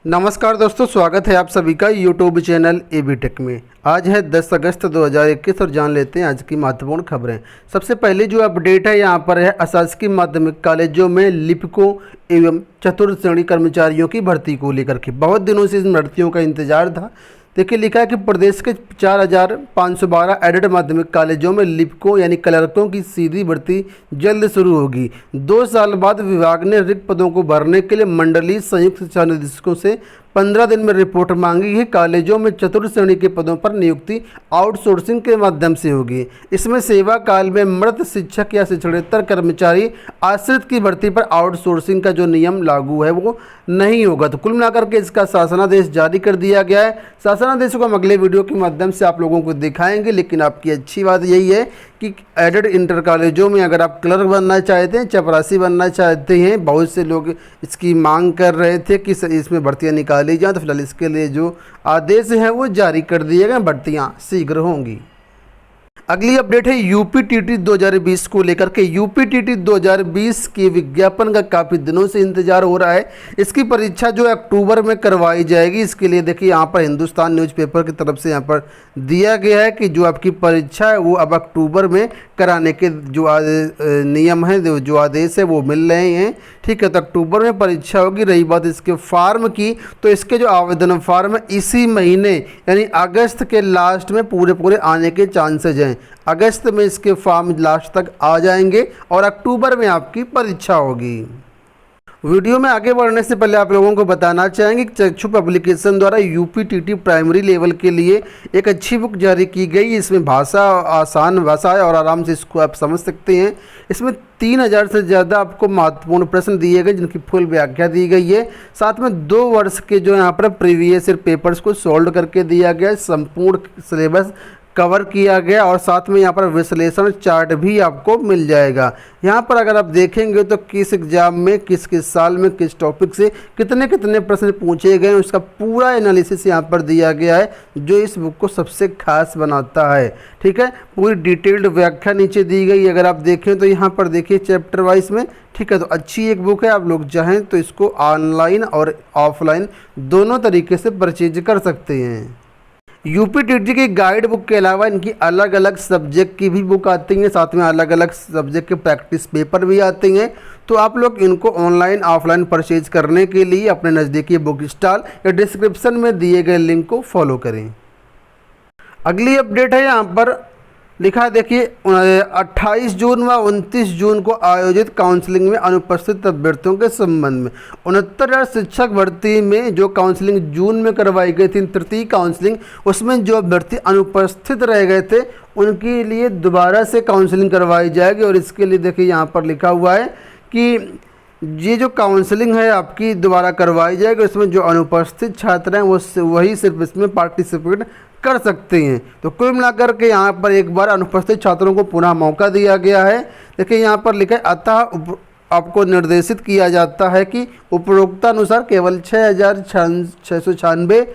नमस्कार दोस्तों, स्वागत है आप सभी का यूट्यूब चैनल एबी टेक में। आज है 10 अगस्त 2021 और जान लेते हैं आज की महत्वपूर्ण खबरें। सबसे पहले जो अपडेट है यहाँ पर है अशासकीय माध्यमिक कॉलेजों में लिपिकों एवं चतुर्थ श्रेणी कर्मचारियों की भर्ती को लेकर के बहुत दिनों से इन भर्तियों का इंतजार था। देखिए लिखा है कि प्रदेश के 4,512 एडेड माध्यमिक कॉलेजों में लिपिकों यानी क्लर्कों की सीधी भर्ती जल्द शुरू होगी। 2 साल बाद विभाग ने रिक्त पदों को भरने के लिए मंडलीय संयुक्त शिक्षा निदेशकों से 15 दिन में रिपोर्ट मांगी है। कॉलेजों में चतुर्थ श्रेणी के पदों पर नियुक्ति आउटसोर्सिंग के माध्यम से होगी। इसमें सेवा काल में मृत शिक्षक या शिक्षणेतर कर्मचारी आश्रित की भर्ती पर आउटसोर्सिंग का जो नियम लागू है वो नहीं होगा। तो कुल मिलाकर के इसका शासनादेश जारी कर दिया गया है। शासनादेश को हम अगले वीडियो के माध्यम से आप लोगों को दिखाएंगे, लेकिन आपकी अच्छी बात यही है कि एडेड इंटर कॉलेजों में अगर आप क्लर्क बनना चाहते हैं, चपरासी बनना चाहते हैं, बहुत से लोग इसकी मांग कर रहे थे कि इसमें भर्तियां निकाली जाएं, तो फिलहाल इसके लिए जो आदेश हैं वो जारी कर दिए गए। भर्तियां शीघ्र होंगी। अगली अपडेट है यूपीटीटी 2020 को लेकर के। यूपीटीटी 2020 के विज्ञापन का काफ़ी दिनों से इंतजार हो रहा है। इसकी परीक्षा जो अक्टूबर में करवाई जाएगी। इसके लिए देखिए यहाँ पर हिंदुस्तान न्यूज़पेपर की तरफ से यहाँ पर दिया गया है कि जो आपकी परीक्षा है वो अब अक्टूबर में कराने के जो नियम है, जो आदेश है वो मिल रहे हैं। ठीक है, तो अक्टूबर में परीक्षा होगी। रही बात इसके फार्म की, तो इसके जो आवेदन फार्म है इसी महीने यानी अगस्त के लास्ट में पूरे आने के चांसेज हैं। अगस्त में इसके फॉर्म लास्ट तक आ जाएंगे और अक्टूबर में आपकी परीक्षा होगी। वीडियो में आगे बढ़ने से पहले आप लोगों को बताना चाहेंगे कि चक्षु पब्लिकेशन द्वारा यूपीटीटी प्राइमरी लेवल के लिए एक अच्छी बुक जारी की गई। इसमें भाषा आसान भाषा है और आराम से इसको आप समझ सकते हैं। इसमें 3000 से ज़्यादा आपको महत्वपूर्ण प्रश्न दिए गए जिनकी फुल व्याख्या दी गई है। साथ में 2 वर्ष के जो यहाँ पर प्रीवियस ईयर पेपर्स को सॉल्व करके दिया गया है। संपूर्ण सिलेबस कवर किया गया और साथ में यहाँ पर विश्लेषण चार्ट भी आपको मिल जाएगा। यहाँ पर अगर आप देखेंगे तो किस एग्जाम में किस किस साल में किस टॉपिक से कितने कितने प्रश्न पूछे गए उसका पूरा एनालिसिस यहाँ पर दिया गया है, जो इस बुक को सबसे खास बनाता है। ठीक है, पूरी डिटेल्ड व्याख्या नीचे दी गई। अगर आप देखें तो यहाँ पर देखिए चैप्टर वाइज में। ठीक है, तो अच्छी एक बुक है। आप लोग चाहें तो इसको ऑनलाइन और ऑफलाइन दोनों तरीके से परचेज कर सकते हैं। यूपीटीटी की गाइड बुक के अलावा इनकी अलग अलग सब्जेक्ट की भी बुक आती हैं, साथ में अलग अलग सब्जेक्ट के प्रैक्टिस पेपर भी आते हैं। तो आप लोग इनको ऑनलाइन ऑफलाइन परचेज करने के लिए अपने नज़दीकी बुक स्टॉल या डिस्क्रिप्शन में दिए गए लिंक को फॉलो करें। अगली अपडेट है यहाँ पर लिखा है, देखिए 28 जून व 29 जून को आयोजित काउंसलिंग में अनुपस्थित अभ्यर्थियों के संबंध में 69,000 शिक्षक भर्ती में जो काउंसलिंग जून में करवाई गई थी, तृतीय काउंसलिंग, उसमें जो अभ्यर्थी अनुपस्थित रह गए थे उनके लिए दोबारा से काउंसलिंग करवाई जाएगी। और इसके लिए देखिए यहाँ पर लिखा हुआ है कि ये जो काउंसलिंग है आपकी दोबारा करवाई जाएगी। इसमें जो अनुपस्थित छात्र हैं वो वही सिर्फ इसमें पार्टिसिपेट कर सकते हैं। तो कुल मिलाकर के यहाँ पर एक बार अनुपस्थित छात्रों को पुनः मौका दिया गया है। देखिए यहाँ पर लिखा है, अतः आपको निर्देशित किया जाता है कि उपरोक्तानुसार केवल 6,696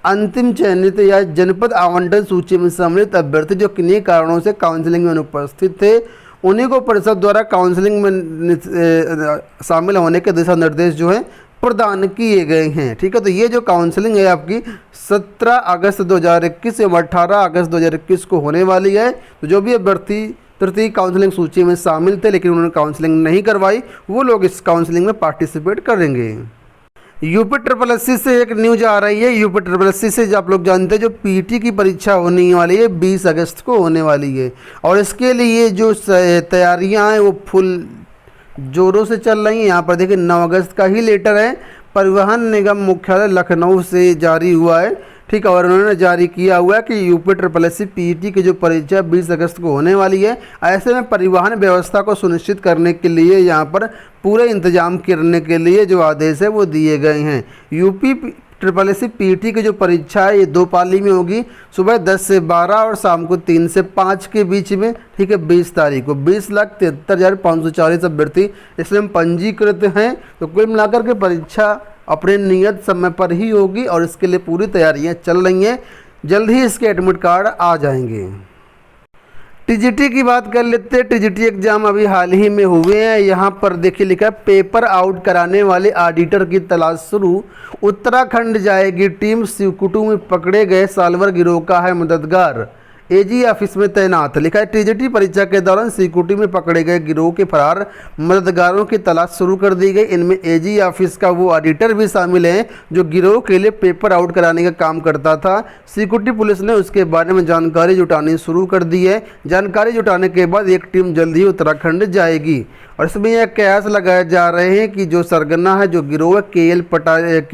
अंतिम चयनित या जनपद आवंटन सूची में सम्मिलित अभ्यर्थी जो किन्हीं कारणों से काउंसलिंग में अनुपस्थित थे उन्हीं को परिषद द्वारा काउंसलिंग में शामिल होने के दिशा निर्देश जो है प्रदान किए गए हैं। ठीक है, तो ये जो काउंसलिंग है आपकी 17 अगस्त 2021 एवं 18 अगस्त 2021 को होने वाली है। तो जो भी अभ्यर्थी तृतीय काउंसलिंग सूची में शामिल थे लेकिन उन्होंने काउंसलिंग नहीं करवाई, वो लोग इस काउंसलिंग में पार्टिसिपेट करेंगे। यूपीएससी से एक न्यूज आ रही है। यूपीएससी से जो आप लोग जानते हैं जो पीटी की परीक्षा होने वाली है 20 अगस्त को होने वाली है और इसके लिए जो तैयारियां हैं वो फुल जोरों से चल रही हैं। यहाँ पर देखिए 9 अगस्त का ही लेटर है, परिवहन निगम मुख्यालय लखनऊ से जारी हुआ है। ठीक है, और उन्होंने जारी किया हुआ है कि यूपीएससी पीटी की जो परीक्षा 20 अगस्त को होने वाली है, ऐसे में परिवहन व्यवस्था को सुनिश्चित करने के लिए यहाँ पर पूरे इंतजाम करने के लिए जो आदेश है वो दिए गए हैं। यूपीएससी पीटी की जो परीक्षा है ये 2 पाली में होगी, सुबह 10 से 12 और शाम को 3 से 5 के बीच में। ठीक है, 20 तारीख को 20,73,540 अभ्यर्थी इसमें पंजीकृत हैं। तो कुल मिलाकर के परीक्षा अपने नियत समय पर ही होगी और इसके लिए पूरी तैयारियां चल रही हैं। जल्द ही इसके एडमिट कार्ड आ जाएंगे। टीजीटी की बात कर लेते हैं। टीजीटी एग्जाम अभी हाल ही में हुए हैं। यहाँ पर देखिए लिखा है पेपर आउट कराने वाले ऑडिटर की तलाश शुरू, उत्तराखंड जाएगी टीम, सिकुटू में पकड़े गए साल्वर गिरोह का है मददगार, एजी ऑफिस में तैनात। लिखा है टीजीटी परीक्षा के दौरान सिकुटी में पकड़े गए गिरोह के फरार मददगारों की तलाश शुरू कर दी गई। इनमें एजी ऑफिस का वो ऑडिटर भी शामिल हैं जो गिरोह के लिए पेपर आउट कराने का काम करता था। सिकुटी पुलिस ने उसके बारे में जानकारी जुटानी शुरू कर दी है। जानकारी जुटाने के बाद एक टीम जल्द ही उत्तराखंड जाएगी और इसमें यह कयास लगाए जा रहे हैं कि जो सरगना है, जो गिरोह है, के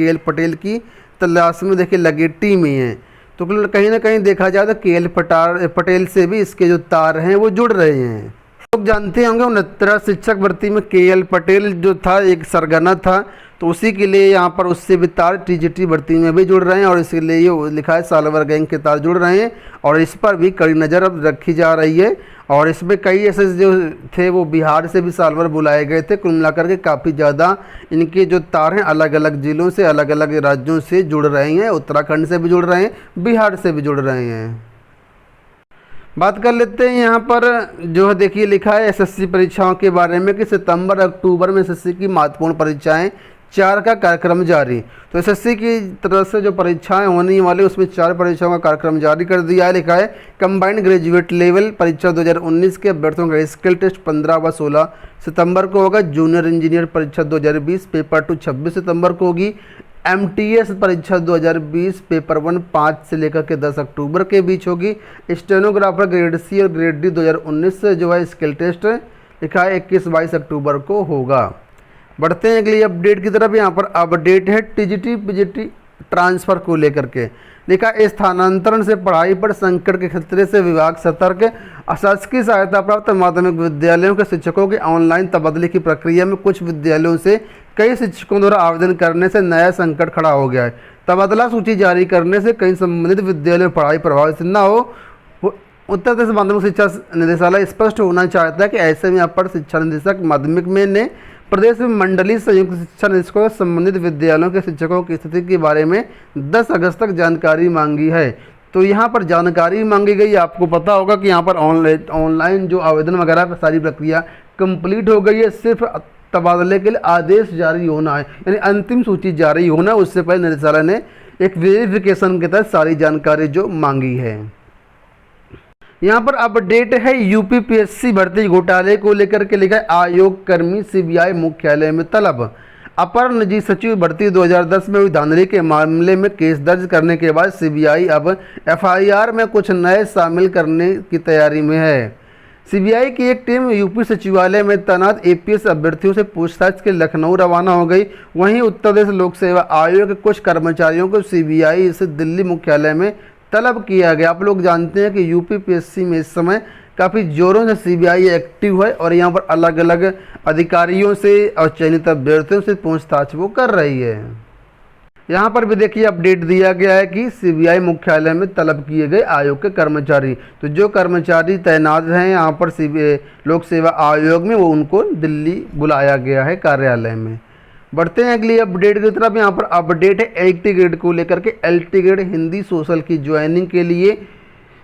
एल पटेल की तलाश में देखिए लगी टीमें हैं। तो कहीं ना कहीं देखा जाए तो के.एल. पटेल से भी इसके जो तार हैं वो जुड़ रहे हैं। लोग जानते होंगे 69 शिक्षक भर्ती में के.एल. पटेल जो था एक सरगना था, तो उसी के लिए यहाँ पर उससे भी तार टीजीटी भर्ती में भी जुड़ रहे हैं और इसीलिए ये लिखा है साल्वर गैंग के तार जुड़ रहे हैं और इस पर भी कड़ी नज़र अब रखी जा रही है। और इसमें कई ऐसे जो थे वो बिहार से भी साल्वर बुलाए गए थे। कुल मिलाकर के काफ़ी ज़्यादा इनके जो तार हैं अलग अलग ज़िलों से, अलग अलग राज्यों से जुड़ रहे हैं। उत्तराखंड से भी जुड़ रहे हैं, बिहार से भी जुड़ रहे हैं। बात कर लेते हैं यहाँ पर जो है देखिए लिखा है एसएससी परीक्षाओं के बारे में कि सितंबर अक्टूबर में एसएससी की महत्वपूर्ण परीक्षाएं 4 का कार्यक्रम जारी। तो एसएससी की तरफ से जो परीक्षाएं होने वाली उसमें 4 परीक्षाओं का कार्यक्रम जारी कर दिया है। लिखा है कंबाइंड ग्रेजुएट लेवल परीक्षा 2019 के अभ्यर्थियों का स्किल टेस्ट 15 व 16 सितंबर को होगा। जूनियर इंजीनियर परीक्षा 2020 पेपर 2 26 सितंबर को होगी। एमटीएस परीक्षा 2020 पेपर 1 5 से लेकर के 10 अक्टूबर के बीच होगी। स्टेनोग्राफर ग्रेड सी और ग्रेड डी 2019 से जो है स्किल टेस्ट लिखा है 21-22 अक्टूबर को होगा। बढ़ते हैं अगली अपडेट की तरफ। यहाँ पर अपडेट है टीजीटी पीजीटी ट्रांसफ़र को लेकर के। लिखा स्थानांतरण से पढ़ाई पर संकट के खतरे से विभाग सतर्क। अशासकीय सहायता प्राप्त माध्यमिक विद्यालयों के शिक्षकों के ऑनलाइन तबादले की प्रक्रिया में कुछ विद्यालयों से कई शिक्षकों द्वारा आवेदन करने से नया संकट खड़ा हो गया है। तबादला सूची जारी करने से कई संबंधित विद्यालयों में पढ़ाई प्रभावित न हो, उत्तर प्रदेश माध्यमिक शिक्षा निदेशालय स्पष्ट होना चाहता है कि ऐसे में अपर शिक्षा निदेशक माध्यमिक में ने प्रदेश में मंडलीय संयुक्त शिक्षा निदेशकों से संबंधित विद्यालयों के शिक्षकों की स्थिति के बारे में 10 अगस्त तक जानकारी मांगी है। तो यहाँ पर जानकारी मांगी गई। आपको पता होगा कि यहाँ पर ऑनलाइन जो आवेदन वगैरह सारी प्रक्रिया कंप्लीट हो गई है। सिर्फ तबादले के लिए आदेश जारी होना है, यानी अंतिम सूची जारी होना है। उससे पहले निदेशालय ने एक वेरिफिकेशन के तहत सारी जानकारी जो मांगी है। यहाँ पर अपडेट है यूपीपीएससी भर्ती घोटाले को लेकर के लिखा है आयोग कर्मी सीबीआई मुख्यालय में तलब। अपर निजी सचिव भर्ती 2010 में हुई धांधली के मामले में केस दर्ज करने के बाद सीबीआई अब एफआईआर में कुछ नए शामिल करने की तैयारी में है। सीबीआई की एक टीम यूपी सचिवालय में तैनात एपीएस अभ्यर्थियों से पूछताछ के लखनऊ रवाना हो गई। वहीं उत्तर प्रदेश लोक सेवा आयोग के कुछ कर्मचारियों को सीबीआई से दिल्ली मुख्यालय में तलब किया गया। आप लोग जानते हैं कि यूपीपीएससी में इस समय काफ़ी जोरों से सीबीआई एक्टिव है और यहाँ पर अलग अलग अधिकारियों से और चयनित अभ्यर्थियों से पूछताछ वो कर रही है। यहाँ पर भी देखिए अपडेट दिया गया है कि सीबीआई मुख्यालय में तलब किए गए आयोग के कर्मचारी, तो जो कर्मचारी तैनात हैं यहाँ पर सीबीआई लोक सेवा आयोग में, वो उनको दिल्ली बुलाया गया है कार्यालय में। बढ़ते हैं अगली अपडेट की तरफ। यहाँ पर अपडेट है एलटी ग्रेड को लेकर के। एलटी ग्रेड हिंदी सोशल की ज्वाइनिंग के लिए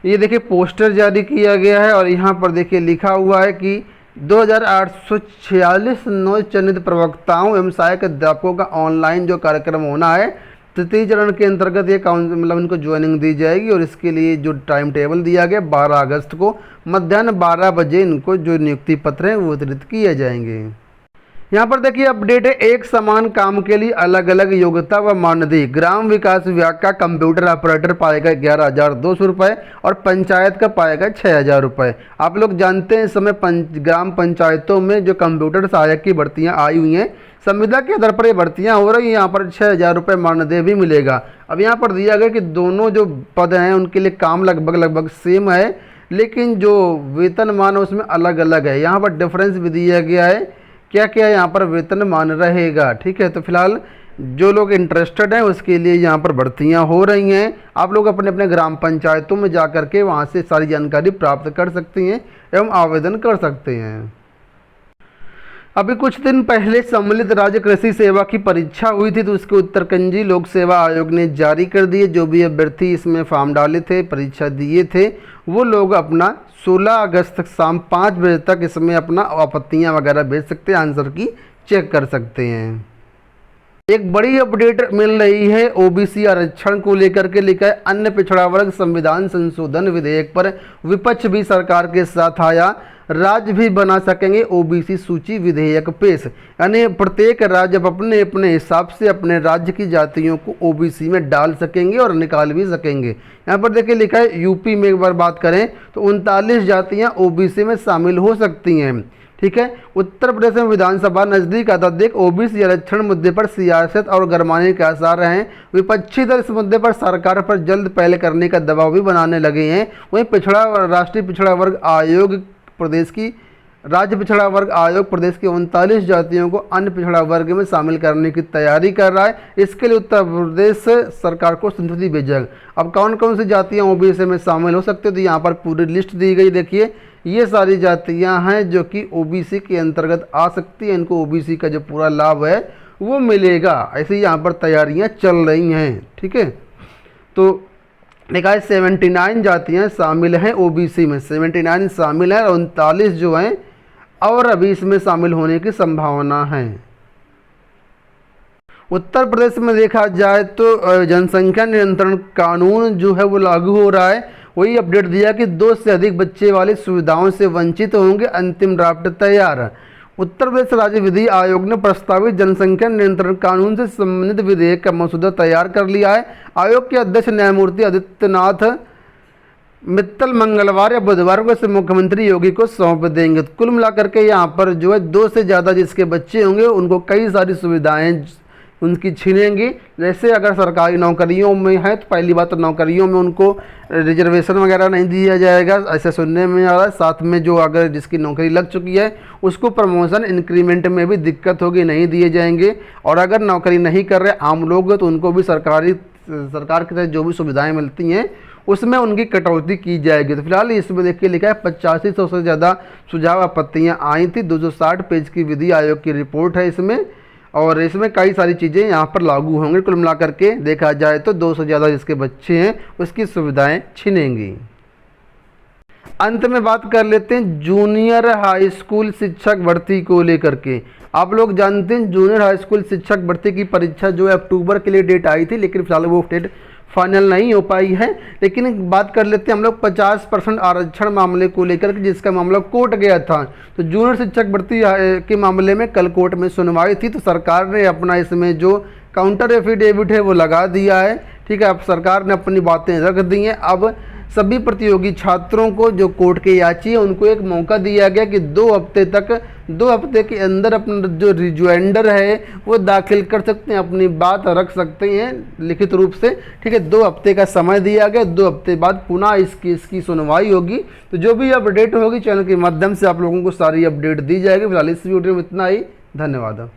ये देखिए पोस्टर जारी किया गया है और यहाँ पर देखिए लिखा हुआ है कि 2846 नौ चयनित प्रवक्ताओं एवं सहायक अध्यापकों का ऑनलाइन जो कार्यक्रम होना है, तृतीय चरण के अंतर्गत ये मतलब इनको ज्वाइनिंग दी जाएगी और इसके लिए जो टाइम टेबल दिया गया 12 अगस्त को मध्याह्न 12 बजे इनको जो नियुक्ति पत्र हैं वो वितरित किए जाएंगे। यहाँ पर देखिए अपडेट है एक समान काम के लिए अलग अलग योग्यता व मानदेय। ग्राम विकास विभाग का कंप्यूटर ऑपरेटर पाएगा 11,200 रुपये और पंचायत का पाएगा 6,000 रुपये। आप लोग जानते हैं इस समय ग्राम पंचायतों में जो कंप्यूटर सहायक की भर्तियाँ आई हुई हैं, संविदा के आधार पर ये भर्तियाँ हो रही हैं। यहाँ पर 6,000 रुपये मानदेय भी मिलेगा। अब यहाँ पर दिया गया कि दोनों जो पद हैं उनके लिए काम लगभग सेम है, लेकिन जो वेतनमान है उसमें अलग अलग है। यहाँ पर डिफरेंस भी दिया गया है क्या क्या यहाँ पर वेतनमान रहेगा। ठीक है, तो फिलहाल जो लोग इंटरेस्टेड हैं उसके लिए यहाँ पर भर्तियाँ हो रही हैं। आप लोग अपने अपने ग्राम पंचायतों में जा कर के वहाँ से सारी जानकारी प्राप्त कर सकती हैं एवं आवेदन कर सकते हैं। अभी कुछ दिन पहले सम्मिलित राज्य कृषि सेवा की परीक्षा हुई थी, तो उसके उत्तरकंजी लोक सेवा आयोग ने जारी कर दिए। जो भी अभ्यर्थी इसमें फॉर्म डाले थे, परीक्षा दिए थे, वो लोग अपना 16 अगस्त तक शाम 5 बजे तक इसमें अपना आपत्तियां वगैरह भेज सकते हैं, आंसर की चेक कर सकते हैं। एक बड़ी अपडेट मिल रही है ओबीसी आरक्षण को लेकर के, लिखा है अन्य पिछड़ा वर्ग संविधान संशोधन विधेयक पर विपक्ष भी सरकार के साथ आया, राज्य भी बना सकेंगे ओबीसी सूची विधेयक पेश। यानी प्रत्येक राज्य अब अपने अपने हिसाब से अपने राज्य की जातियों को ओबीसी में डाल सकेंगे और निकाल भी सकेंगे। यहाँ पर देखिए लिखा है यूपी में एक बार बात करें तो 39 जातियाँ ओबीसी में शामिल हो सकती हैं। ठीक है, उत्तर प्रदेश में विधानसभा नजदीक आता देख ओबीसी आरक्षण मुद्दे पर सियासत और गरमाने के आसार हैं। विपक्षी दल इस मुद्दे पर सरकार पर जल्द पहल करने का दबाव भी बनाने लगे हैं। वहीं राष्ट्रीय पिछड़ा वर्ग आयोग प्रदेश की राज्य पिछड़ा वर्ग आयोग प्रदेश की 39 जातियों को अन्य पिछड़ा वर्ग में शामिल करने की तैयारी कर रहा है। इसके लिए उत्तर प्रदेश सरकार को स्वीकृति भेजेगा। अब कौन कौन सी जातियाँ ओबीसी में शामिल हो सकते हैं, तो यहाँ पर पूरी लिस्ट दी गई। देखिए ये सारी जातियां हैं जो कि ओबीसी के अंतर्गत आ सकती हैं, इनको ओबीसी का जो पूरा लाभ है वो मिलेगा। ऐसे यहाँ पर तैयारियां चल रही हैं। ठीक है, तो देखा है 79 जातियां शामिल हैं ओबीसी में, 79 शामिल हैं और 39 जो हैं और अभी इसमें शामिल होने की संभावना है। उत्तर प्रदेश में देखा जाए तो जनसंख्या नियंत्रण कानून जो है वो लागू हो रहा है। वही अपडेट दिया कि 2 से अधिक बच्चे वाली सुविधाओं से वंचित होंगे, अंतिम ड्राफ्ट तैयार। उत्तर प्रदेश राज्य विधि आयोग ने प्रस्तावित जनसंख्या नियंत्रण कानून से संबंधित विधेयक का मसौदा तैयार कर लिया है। आयोग के अध्यक्ष न्यायमूर्ति आदित्यनाथ मित्तल मंगलवार या बुधवार को इसे मुख्यमंत्री योगी को सौंप देंगे। कुल मिलाकर के यहाँ पर जो है 2 से ज़्यादा जिसके बच्चे होंगे उनको कई सारी सुविधाएं उनकी छीनेंगी। जैसे अगर सरकारी नौकरियों में है तो पहली बात तो नौकरियों में उनको रिजर्वेशन वगैरह नहीं दिया जाएगा, ऐसे सुनने में आ रहा है। साथ में जो अगर जिसकी नौकरी लग चुकी है उसको प्रमोशन इंक्रीमेंट में भी दिक्कत होगी, नहीं दिए जाएंगे। और अगर नौकरी नहीं कर रहे आम लोग तो उनको भी सरकार की तरफ जो भी सुविधाएँ मिलती हैं उसमें उनकी कटौती की जाएगी। तो फिलहाल इसमें देखिए लिखा है 8500 से ज़्यादा सुझाव आपत्तियाँ आई थी। 260 पेज की विधि आयोग की रिपोर्ट है इसमें, और इसमें कई सारी चीज़ें यहाँ पर लागू होंगी। कुल मिलाकर के देखा जाए तो 2 से ज़्यादा जिसके बच्चे हैं उसकी सुविधाएं छिनेंगी। अंत में बात कर लेते हैं जूनियर हाई स्कूल शिक्षक भर्ती को लेकर के। आप लोग जानते हैं जूनियर हाई स्कूल शिक्षक भर्ती की परीक्षा जो है अक्टूबर के लिए डेट आई थी, लेकिन फिलहाल वो डेट फाइनल नहीं हो पाई है। लेकिन बात कर लेते हैं हम लोग 50% आरक्षण मामले को लेकर के, जिसका मामला कोर्ट गया था। तो जूनियर शिक्षक भर्ती के मामले में कल कोर्ट में सुनवाई थी, तो सरकार ने अपना इसमें जो काउंटर एफिडेविट है वो लगा दिया है। ठीक है, अब सरकार ने अपनी बातें रख दी हैं। अब सभी प्रतियोगी छात्रों को जो कोर्ट के याची है उनको एक मौका दिया गया कि 2 हफ्ते के अंदर अपना जो रिजॉइंडर है वो दाखिल कर सकते हैं, अपनी बात रख सकते हैं लिखित रूप से। ठीक है, 2 हफ्ते का समय दिया गया। 2 हफ्ते बाद पुनः इस केस की सुनवाई होगी। तो जो भी अपडेट होगी चैनल के माध्यम से आप लोगों को सारी अपडेट दी जाएगी। फिलहाल इस वीडियो में इतना ही, धन्यवाद।